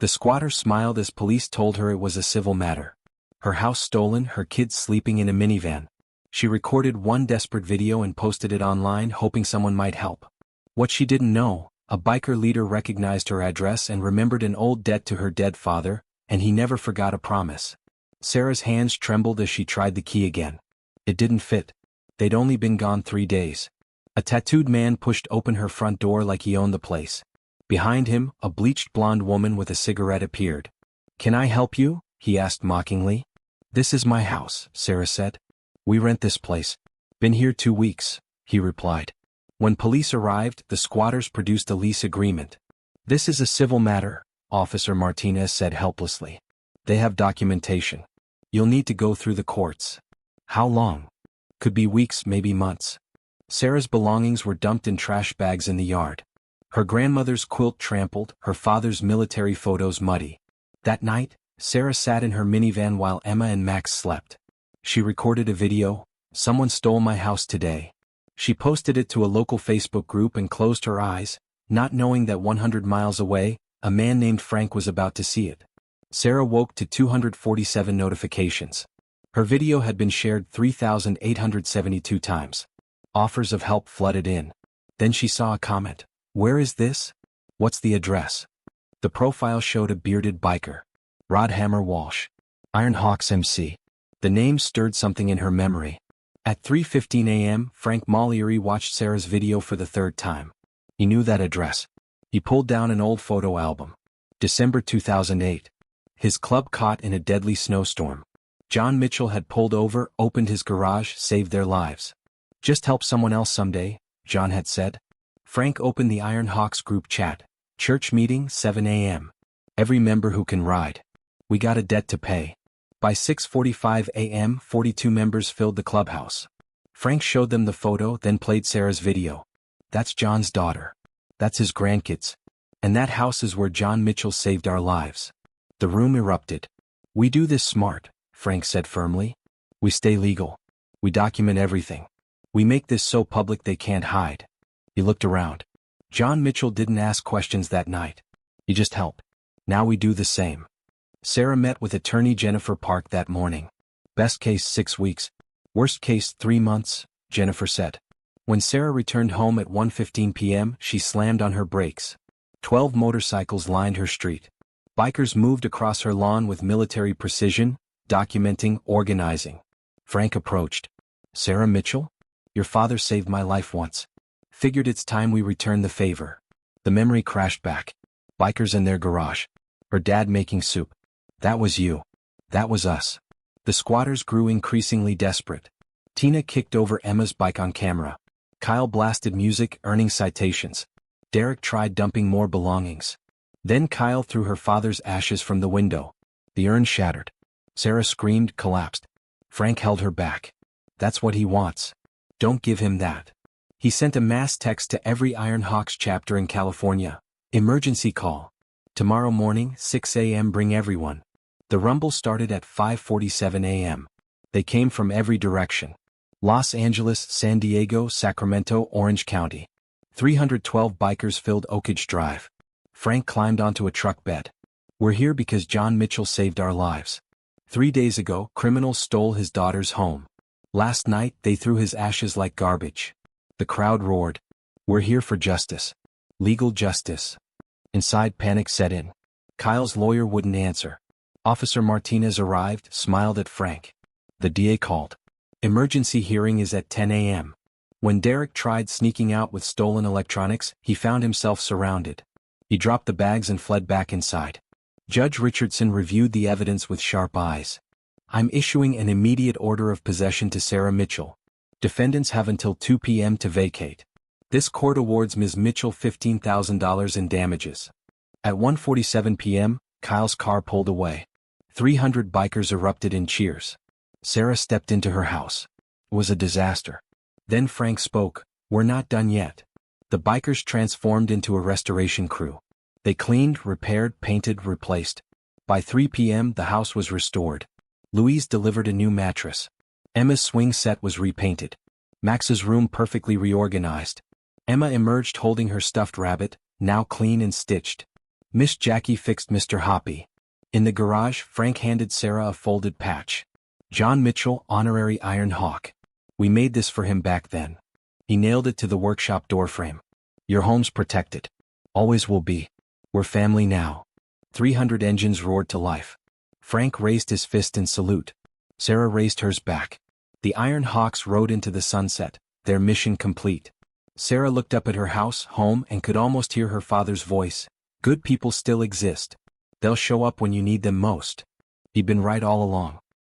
The squatter smiled as police told her it was a civil matter. Her house stolen, her kids sleeping in a minivan. She recorded one desperate video and posted it online hoping someone might help. What she didn't know, a biker leader recognized her address and remembered an old debt to her dead father, and he never forgot a promise. Sarah's hands trembled as she tried the key again. It didn't fit. They'd only been gone 3 days. A tattooed man pushed open her front door like he owned the place. Behind him, a bleached blonde woman with a cigarette appeared. "Can I help you?" he asked mockingly. "This is my house," Sarah said. "We rent this place. Been here 2 weeks," he replied. When police arrived, the squatters produced a lease agreement. "This is a civil matter," Officer Martinez said helplessly. "They have documentation. You'll need to go through the courts." "How long?" "Could be weeks, maybe months." Sarah's belongings were dumped in trash bags in the yard. Her grandmother's quilt trampled, her father's military photos muddy. That night, Sarah sat in her minivan while Emma and Max slept. She recorded a video. "Someone stole my house today." She posted it to a local Facebook group and closed her eyes, not knowing that 100 miles away, a man named Frank was about to see it. Sarah woke to 247 notifications. Her video had been shared 3,872 times. Offers of help flooded in. Then she saw a comment. "Where is this? What's the address?" The profile showed a bearded biker. Rodhammer Walsh. Iron Hawks MC. The name stirred something in her memory. At 3:15 a.m., Frank Mollieri watched Sarah's video for the 3rd time. He knew that address. He pulled down an old photo album. December 2008. His club caught in a deadly snowstorm. John Mitchell had pulled over, opened his garage, saved their lives. "Just help someone else someday," John had said. Frank opened the Iron Hawks group chat. Church meeting, 7 a.m. Every member who can ride. "We got a debt to pay." By 6:45 a.m., 42 members filled the clubhouse. Frank showed them the photo, then played Sarah's video. "That's John's daughter. That's his grandkids. And that house is where John Mitchell saved our lives." The room erupted. "We do this smart," Frank said firmly. "We stay legal. We document everything. We make this so public they can't hide." He looked around. John Mitchell didn't ask questions that night. He just helped. Now we do the same. Sarah met with attorney Jennifer Park that morning. "Best case 6 weeks. Worst case 3 months, Jennifer said. When Sarah returned home at 1:15 p.m., she slammed on her brakes. 12 motorcycles lined her street. Bikers moved across her lawn with military precision, documenting, organizing. Frank approached. "Sarah Mitchell? Your father saved my life once. Figured it's time we return the favor." The memory crashed back. Bikers in their garage. Her dad making soup. "That was you. That was us." The squatters grew increasingly desperate. Tina kicked over Emma's bike on camera. Kyle blasted music, earning citations. Derek tried dumping more belongings. Then Kyle threw her father's ashes from the window. The urn shattered. Sarah screamed, collapsed. Frank held her back. "That's what he wants. Don't give him that." He sent a mass text to every Iron Hawks chapter in California. "Emergency call. Tomorrow morning, 6 a.m. Bring everyone." The rumble started at 5:47 a.m. They came from every direction. Los Angeles, San Diego, Sacramento, Orange County. 312 bikers filled Oakage Drive. Frank climbed onto a truck bed. "We're here because John Mitchell saved our lives. 3 days ago, criminals stole his daughter's home. Last night, they threw his ashes like garbage." The crowd roared. "We're here for justice. Legal justice." Inside, panic set in. Kyle's lawyer wouldn't answer. Officer Martinez arrived, smiled at Frank. The DA called. "Emergency hearing is at 10 a.m. When Derek tried sneaking out with stolen electronics, he found himself surrounded. He dropped the bags and fled back inside. Judge Richardson reviewed the evidence with sharp eyes. "I'm issuing an immediate order of possession to Sarah Mitchell. Defendants have until 2 p.m. to vacate. This court awards Ms. Mitchell $15,000 in damages." At 1:47 p.m., Kyle's car pulled away. 300 bikers erupted in cheers. Sarah stepped into her house. It was a disaster. Then Frank spoke. "We're not done yet." The bikers transformed into a restoration crew. They cleaned, repaired, painted, replaced. By 3 p.m., the house was restored. Louise delivered a new mattress. Emma's swing set was repainted. Max's room perfectly reorganized. Emma emerged holding her stuffed rabbit, now clean and stitched. Miss Jackie fixed Mr. Hoppy. In the garage, Frank handed Sarah a folded patch. John Mitchell, Honorary Iron Hawk. We made this for him back then. He nailed it to the workshop doorframe. Your home's protected. Always will be. We're family now. 300 engines roared to life. Frank raised his fist in salute. Sarah raised hers back. The Iron Hawks rode into the sunset, their mission complete. Sarah looked up at her house, home, and could almost hear her father's voice. Good people still exist. They'll show up when you need them most. He'd been right all along.